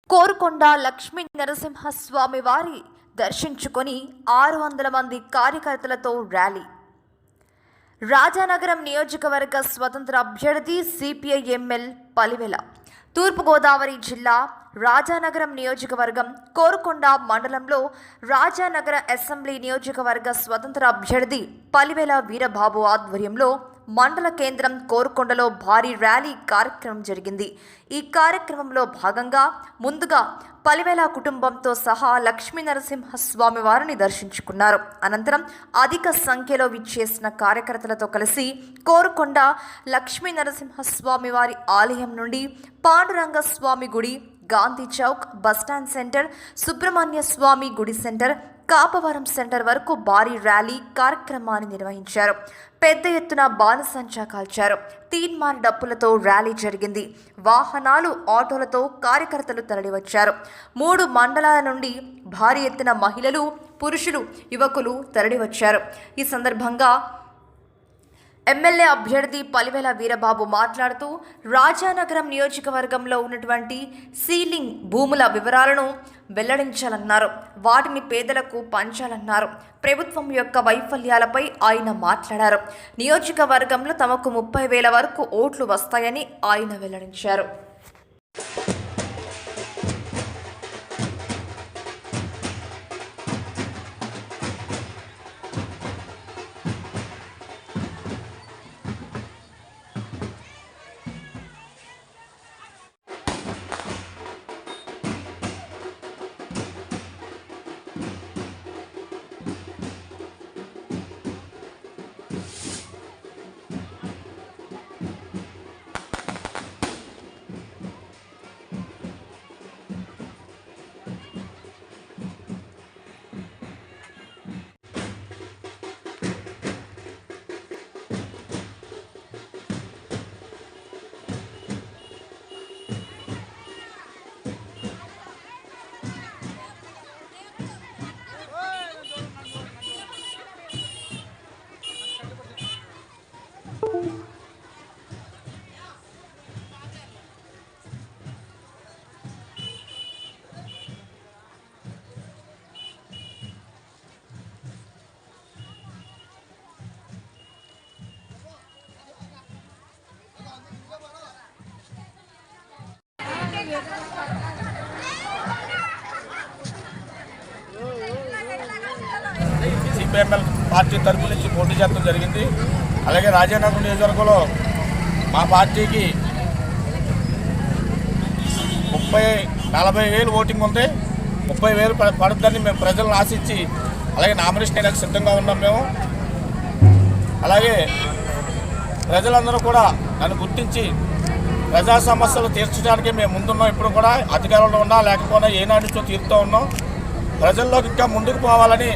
కోరుకొండ లక్ష్మీ నరసింహస్వామి వారి దర్శించుకొని 600 మంది కార్యకర్తలతో ర్యాలీ. రాజానగరం నియోజకవర్గ స్వతంత్ర అభ్యర్థి సిపిఐ ఎమ్మెల్ పలివెల. తూర్పుగోదావరి జిల్లా రాజానగరం నియోజకవర్గం కోరుకొండ మండలంలో రాజానగర అసెంబ్లీ నియోజకవర్గ స్వతంత్ర అభ్యర్థి పలివెల వీరబాబు ఆధ్వర్యంలో మండల కేంద్రం కోరుకొండలో భారీ ర్యాలీ కార్యక్రమం జరిగింది. ఈ కార్యక్రమంలో భాగంగా ముందుగా పలివెల కుటుంబంతో సహా లక్ష్మీ నరసింహస్వామి వారిని దర్శించుకున్నారు. అనంతరం అధిక సంఖ్యలో విచ్చేసిన కార్యకర్తలతో కలిసి కోరుకొండ లక్ష్మీ నరసింహస్వామి వారి ఆలయం నుండి పాండురంగ స్వామి గుడి, గాంధీ చౌక్, బస్టాండ్ సెంటర్, సుబ్రహ్మణ్య స్వామి గుడి సెంటర్, కాపవరం సెంటర్ వరకు భారీ ర్యాలీ కార్యక్రమాన్ని నిర్వహించారు. పెద్ద ఎత్తున బాణసంచా కాల్చారు. తీన్మార్ డప్పులతో ర్యాలీ జరిగింది. వాహనాలు, ఆటోలతో కార్యకర్తలు తరలివచ్చారు. 3 మండలాల నుండి భారీ ఎత్తున మహిళలు, పురుషులు, యువకులు తరలివచ్చారు. ఈ సందర్భంగా ఎమ్మెల్యే అభ్యర్థి పలివెల వీరబాబు మాట్లాడుతూ రాజానగరం నియోజకవర్గంలో ఉన్నటువంటి సీలింగ్ భూముల వివరాలను వెల్లడించాలన్నారు. వాటిని పేదలకు పంచాలన్నారు. ప్రభుత్వం యొక్క వైఫల్యాలపై ఆయన మాట్లాడారు. నియోజకవర్గంలో తమకు 30,000 వరకు ఓట్లు వస్తాయని ఆయన వెల్లడించారు. సిపిఎంఎల్ పార్టీ తరపు నుంచి పోటీ చేయడం జరిగింది. అలాగే రాజానగరం నియోజకవర్గంలో మా పార్టీకి 40,000 ఓటింగ్ ఉంది. 30,000 పడుతుందని మేము ప్రజలను ఆశించి అలాగే నామినేషన్ వేయడానికి సిద్ధంగా ఉన్నాం మేము. అలాగే ప్రజలందరూ కూడా నన్ను గుర్తించి ప్రజా సమస్యలు తీర్చడానికి మేము ముందున్నాం. ఇప్పుడు కూడా అధికారంలో ఉన్నా లేకపోయినా ఏనాడు నుంచో తీరుతూ ఉన్నాం. ప్రజల్లోకి ఇంకా ముందుకు పోవాలని,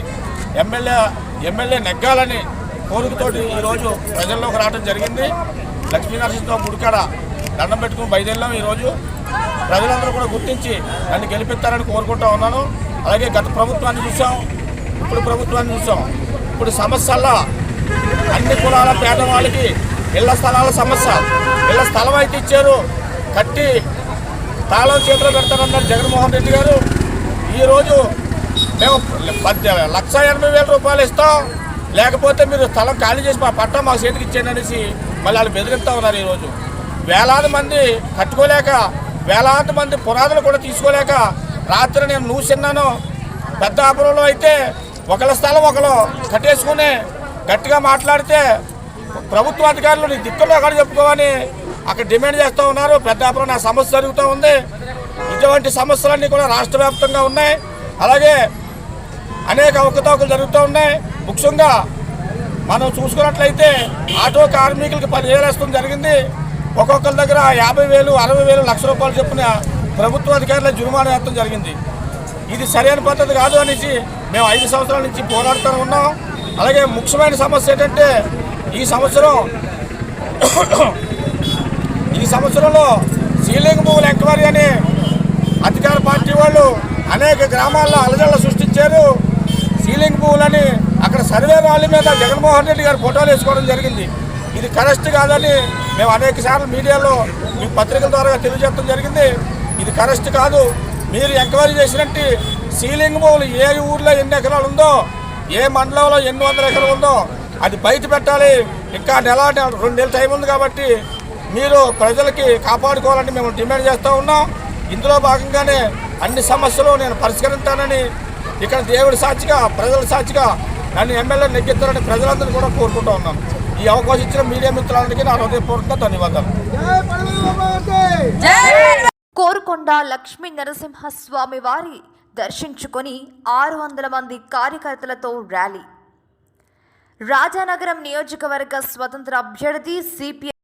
ఎమ్మెల్యే నెగ్గాలని కోరికతోటి ఈరోజు ప్రజల్లోకి రావడం జరిగింది. లక్ష్మీనరసింహ గుడికాడ దండం పెట్టుకుని బయలుదేరాం. ఈరోజు ప్రజలందరూ కూడా గుర్తించి నన్ను గెలిపిస్తారని కోరుకుంటూ ఉన్నాను. అలాగే గత ప్రభుత్వాన్ని చూసాం, ఇప్పుడు ప్రభుత్వాన్ని చూసాం. ఇప్పుడు సమస్యల్లో అన్ని కులాల పేదవాళ్ళకి ఇళ్ల స్థలాల సమస్య. ఇళ్ల స్థలం అయితే ఇచ్చారు, కట్టి తాళం చేతిలో పెడతారన్నారు జగన్మోహన్ రెడ్డి గారు. ఈరోజు మేము 1,80,000 రూపాయలు ఇస్తాం, లేకపోతే మీరు స్థలం ఖాళీ చేసి మా పట్టా మా చేతికి ఇచ్చేయండి అనేసి మళ్ళీ వాళ్ళు బెదిరిస్తూ ఉన్నారు. ఈరోజు వేలాది మంది కట్టుకోలేక, వేలాది మంది పునాదులు కూడా తీసుకోలేక రాత్రి నేను నువ్వున్నాను. పెద్దాపురంలో అయితే ఒకళ్ళ స్థలం ఒకరు కట్టేసుకుని గట్టిగా మాట్లాడితే ప్రభుత్వ అధికారులు నీ దిక్కులో అక్కడ చెప్పుకోవని అక్కడ డిమాండ్ చేస్తూ ఉన్నారు. పెద్దాపురం నా సమస్య జరుగుతూ ఉంది. ఇటువంటి సమస్యలన్నీ కూడా రాష్ట్ర వ్యాప్తంగా ఉన్నాయి. అలాగే అనేక అవకతవకలు జరుగుతూ ఉన్నాయి. ముఖ్యంగా మనం చూసుకున్నట్లయితే ఆటో కార్మికులకి 10,000 ఇష్టం జరిగింది. ఒక్కొక్కరి దగ్గర 50,000, 60,000, ₹1,00,000 చొప్పున ప్రభుత్వ అధికారుల జుర్మానా వేయడం జరిగింది. ఇది సరైన పద్ధతి కాదు అనేసి మేము 5 సంవత్సరాల నుంచి పోరాడుతూ ఉన్నాం. అలాగే ముఖ్యమైన సమస్య ఏంటంటే ఈ సంవత్సరంలో సీలింగ్ భూముల ఎంక్వైరీ అని అధికార పార్టీ వాళ్ళు అనేక గ్రామాల్లో అలజడులు సృష్టించారు. సీలింగ్ భూములని అక్కడ సర్వే వాళ్ళ మీద జగన్మోహన్ రెడ్డి గారు ఫోటోలు వేసుకోవడం జరిగింది. ఇది కరెక్ట్ కాదని మేము అనేక సార్లు మీడియాలో మీ పత్రికల ద్వారా తెలియజేయడం జరిగింది. ఇది కరెక్ట్ కాదు. మీరు ఎంక్వైరీ చేసినట్టు సీలింగ్ భూములు ఏ ఊర్లో ఎన్ని ఎకరాలు ఉందో, ఏ మండలంలో ఎన్ని వందల ఎకరాలు ఉందో అది బయట పెట్టాలి. ఇంకా నెల 2 నెలల టైం ఉంది కాబట్టి మీరు ప్రజలకి కాపాడుకోవాలని మేము డిమాండ్ చేస్తూ ఉన్నాం. ఇందులో భాగంగానే అన్ని సమస్యలు నేను పరిష్కరిస్తానని ఇక్కడ దేవుడి సాక్షిగా, ప్రజల సాక్షిగా నన్ను ఎమ్మెల్యే నెగ్గిస్తారని ప్రజలందరూ కూడా కోరుకుంటూ ఉన్నాం. ఈ అవకాశం ఇచ్చిన మీడియా మిత్రులందరికీ నా హృదయపూర్వకంగా ధన్యవాదాలు. కోరుకొండ లక్ష్మీ నరసింహస్వామి వారి దర్శించుకొని 600 మంది కార్యకర్తలతో ర్యాలీ. రాజానగరం నియోజకవర్గ స్వతంత్ర అభ్యర్థి సిపిఐ